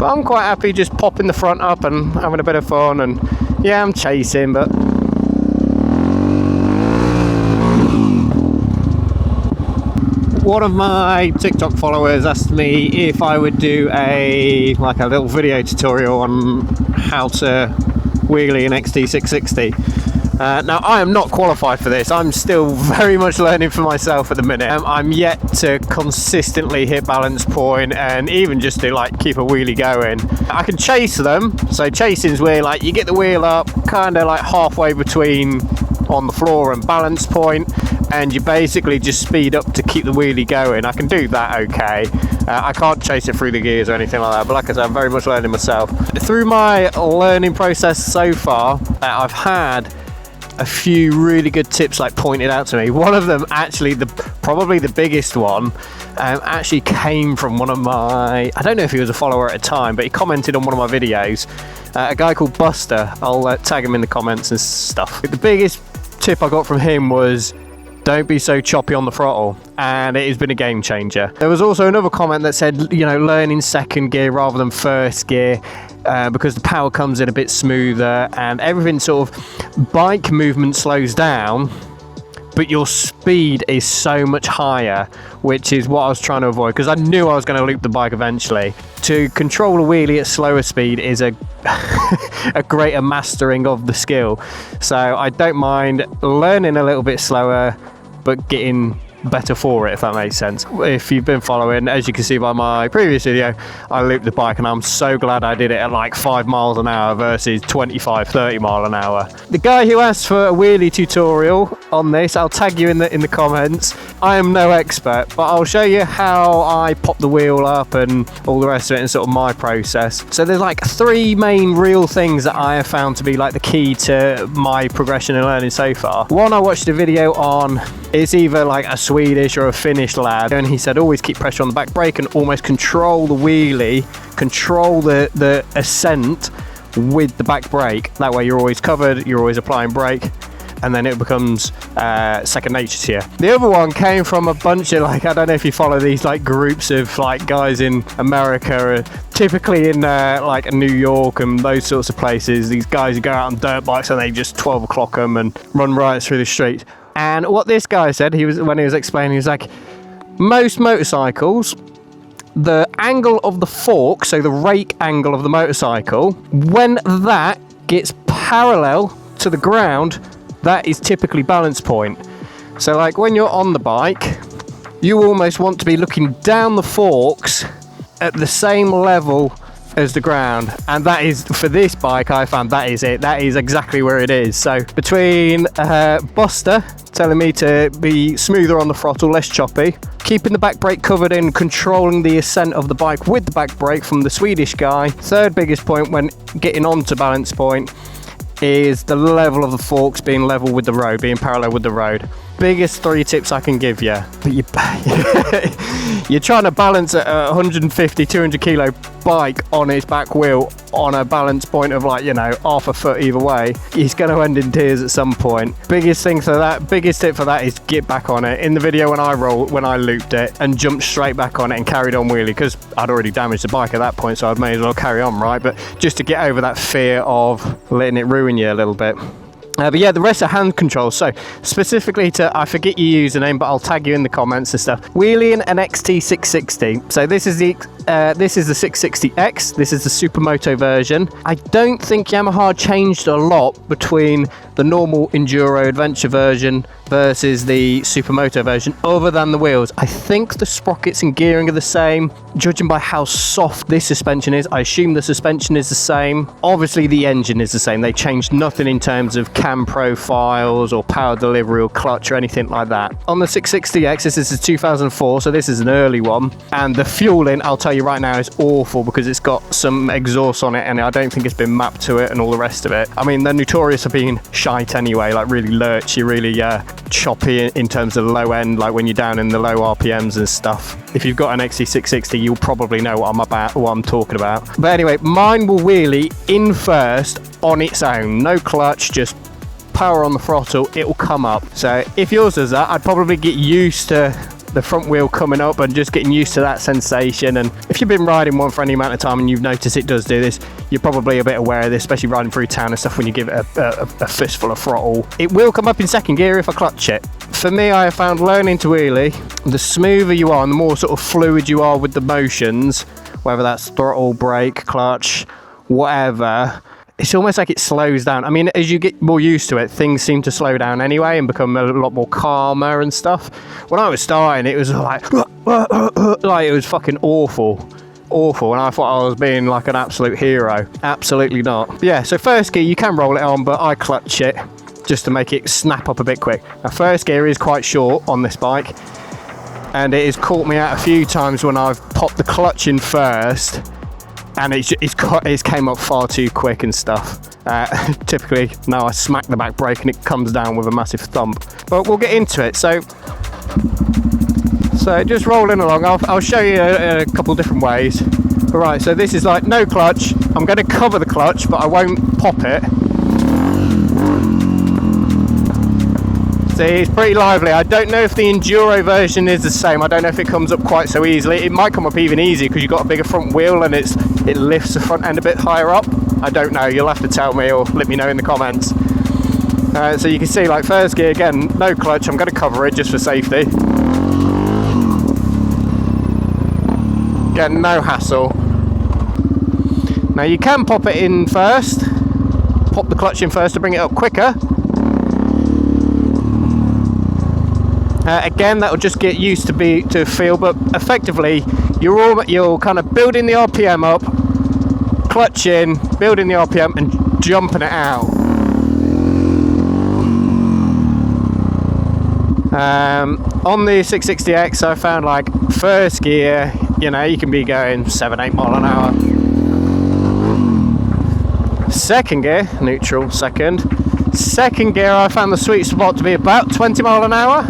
But I'm quite happy just popping the front up and having a bit of fun. And yeah, I'm chasing, but one of my TikTok followers asked me if I would do a little video tutorial on how to wheelie an XT660. Now, I am not qualified for this. I'm still very much learning for myself at the minute. I'm yet to consistently hit balance point and even just to keep a wheelie going. I can chase them. So chasing is where you get the wheel up kind of halfway between on the floor and balance point, and you basically just speed up to keep the wheelie going. I can do that okay. I can't chase it through the gears or anything like that, but like I said, I'm very much learning myself. Through my learning process so far, I've had a few really good tips pointed out to me. One of them, actually probably the biggest one, actually came from one of my, I don't know if he was a follower at a time, but he commented on one of my videos. A guy called Buster. I'll tag him in the comments and stuff. The biggest tip I got from him was, don't be so choppy on the throttle, and it has been a game changer. There was also another comment that said, learn in second gear rather than first gear, because the power comes in a bit smoother and everything bike movement slows down, but your speed is so much higher, which is what I was trying to avoid, because I knew I was going to loop the bike eventually. To control a wheelie at slower speed is a greater mastering of the skill. So I don't mind learning a little bit slower, but getting better for it, if that makes sense. If you've been following, as you can see by my previous video, I looped the bike and I'm so glad I did it at 5 miles an hour versus 25-30 mile an hour. The guy who asked for a wheelie tutorial on this, I'll tag you in the comments. I am no expert, but I'll show you how I pop the wheel up and all the rest of it and my process. So there's 3 main real things that I have found to be the key to my progression and learning so far. One, I watched a video on, it's either a Swedish or a Finnish lad, and he said always keep pressure on the back brake and almost control the wheelie, control the ascent with the back brake. That way you're always covered, you're always applying brake, and then it becomes second nature to you. The other one came from a bunch of I don't know if you follow these groups of guys in America, typically in New York and those sorts of places. These guys who go out on dirt bikes and they just 12 o'clock them and run riots through the street. And what this guy said, when he was explaining, he was most motorcycles, the angle of the fork, so the rake angle of the motorcycle, when that gets parallel to the ground, that is typically balance point. So when you're on the bike, you almost want to be looking down the forks at the same level as the ground, and that is, for this bike, I found that is it. That is exactly where it is. So between Buster telling me to be smoother on the throttle, less choppy, keeping the back brake covered in, controlling the ascent of the bike with the back brake from the Swedish guy, third biggest point when getting onto balance point is the level of the forks being level with the road, being parallel with the road. Biggest 3 tips I can give you. But you're trying to balance a 150, 200 kilo bike on its back wheel on a balance point of half a foot either way. He's going to end in tears at some point. Biggest tip for that is get back on it. In the video when I looped it and jumped straight back on it and carried on wheelie, because I'd already damaged the bike at that point, so I may as well carry on, right? But just to get over that fear of letting it ruin you a little bit. But yeah, the rest are hand controls. So specifically I forget your username, but I'll tag you in the comments and stuff. Wheeling an XT660. So this is the 660X. This is the Supermoto version. I don't think Yamaha changed a lot between the normal Enduro Adventure version versus the Supermoto version, other than the wheels. I think the sprockets and gearing are the same. Judging by how soft this suspension is, I assume the suspension is the same. Obviously the engine is the same. They changed nothing in terms of cam profiles or power delivery or clutch or anything like that. On the 660X, this is a 2004, so this is an early one, and the fueling, I'll tell you right now, is awful because it's got some exhaust on it and I don't think it's been mapped to it and all the rest of it. I mean, they're notorious for being shite anyway, really lurchy, really choppy in terms of low end, when you're down in the low RPMs and stuff. If you've got an XT660, you'll probably know what I'm talking about. But anyway, mine will wheelie in first on its own, no clutch, just power on the throttle, it will come up. So if yours does that, I'd probably get used to the front wheel coming up and just getting used to that sensation. And if you've been riding one for any amount of time and you've noticed it does do this, you're probably a bit aware of this, especially riding through town and stuff when you give it a fistful of throttle. It will come up in second gear if I clutch it. For me, I have found learning to wheelie, the smoother you are and the more sort of fluid you are with the motions, whether that's throttle, brake, clutch, whatever, it's almost like it slows down. I mean, as you get more used to it, things seem to slow down anyway and become a lot more calmer and stuff. When I was starting, it was like it was fucking awful, and I thought I was being like an absolute hero. Absolutely not. But yeah, so first gear, you can roll it on, but I clutch it just to make it snap up a bit quick. Now, first gear is quite short on this bike, and it has caught me out a few times when I've popped the clutch in first, and it's came up far too quick and stuff. Typically, now I smack the back brake and it comes down with a massive thump. But we'll get into it. So just rolling along. I'll show you a couple different ways. All right, so this is like no clutch. I'm going to cover the clutch, but I won't pop it. See, it's pretty lively. I don't know if the Enduro version is the same. I don't know if it comes up quite so easily. It might come up even easier because you've got a bigger front wheel and it lifts the front end a bit higher up. I don't know. You'll have to tell me or let me know in the comments. So you can see, like, first gear, again, no clutch. I'm going to cover it just for safety. Again, no hassle. Now you can pop it in first. Pop the clutch in first to bring it up quicker. Again, that will just get used to feel, but effectively you're kind of building the RPM up, clutch in, building the RPM and jumping it out. On the 660X, I found, like, first gear, you know, you can be going 7-8 mile an hour. Second gear, neutral, second gear, I found the sweet spot to be about 20 mile an hour.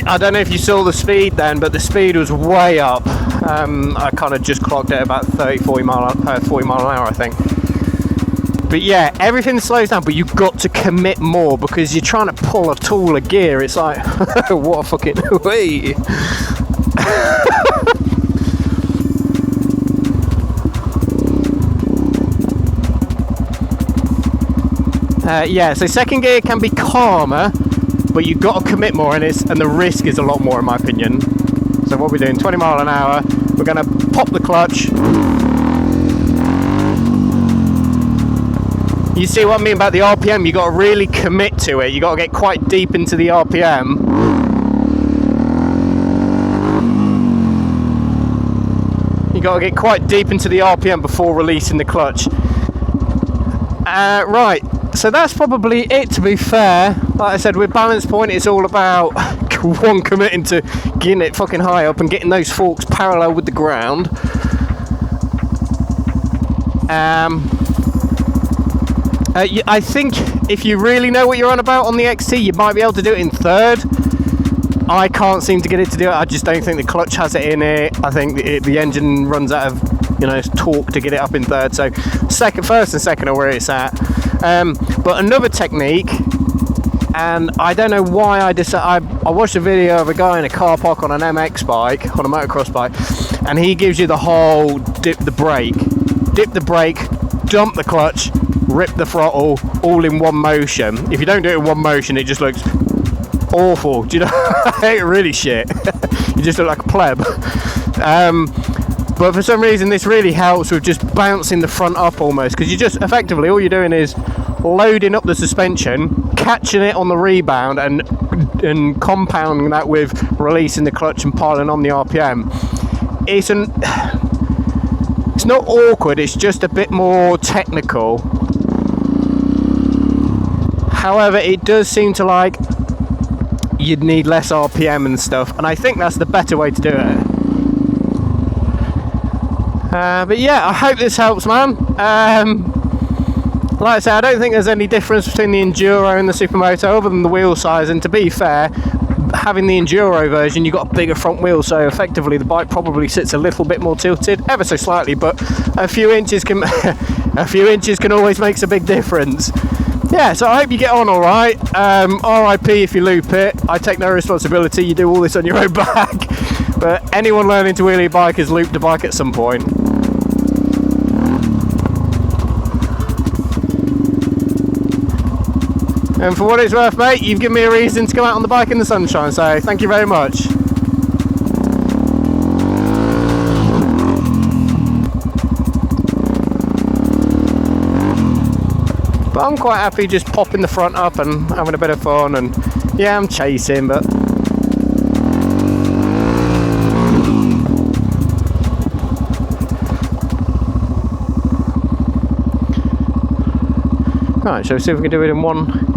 I don't know if you saw the speed then, but the speed was way up. I kind of just clocked it about 40 mile an hour, I think. But yeah, everything slows down, but you've got to commit more because you're trying to pull a taller gear. It's like, what a fucking way. Yeah, so second gear can be calmer, but you've got to commit more, and the risk is a lot more, in my opinion. So what we're doing, 20 mile an hour, we're going to pop the clutch. You see what I mean about the RPM? You've got to really commit to it. You've got to get quite deep into the RPM. You've got to get quite deep into the RPM before releasing the clutch. Right. So that's probably it, to be fair. Like I said, with balance point, it's all about one, committing to getting it fucking high up and getting those forks parallel with the ground. I think if you really know what you're on about on the XT, you might be able to do it in third. I can't seem to get it to do it. I just don't think the clutch has it in it. I think the engine runs out of, you know, torque to get it up in third. So first and second are where it's at. But another technique, and I don't know why I watched a video of a guy in a car park on an MX bike, on a motocross bike, and he gives you the whole dip the brake, dump the clutch, rip the throttle, all in one motion. If you don't do it in one motion, it just looks awful. Do you know? It's really shit. You just look like a pleb. But for some reason this really helps with just bouncing the front up almost, because you just effectively, all you're doing is loading up the suspension, catching it on the rebound and compounding that with releasing the clutch and piling on the RPM. It's not awkward, it's just a bit more technical. However, it does seem to, like, you'd need less RPM and stuff, and I think that's the better way to do it. But yeah, I hope this helps, man. Like I say, I don't think there's any difference between the Enduro and the Supermoto other than the wheel size, and to be fair, having the Enduro version, you've got a bigger front wheel, so effectively the bike probably sits a little bit more tilted, ever so slightly, but a few inches can always makes a big difference. yeah, so I hope you get on all right. RIP if you loop it. I take no responsibility. You do all this on your own back. But anyone learning to wheelie a bike has looped a bike at some point. And for what it's worth, mate, you've given me a reason to come out on the bike in the sunshine, so thank you very much. But I'm quite happy just popping the front up and having a bit of fun, and yeah, I'm chasing, but right, shall we see if we can do it in one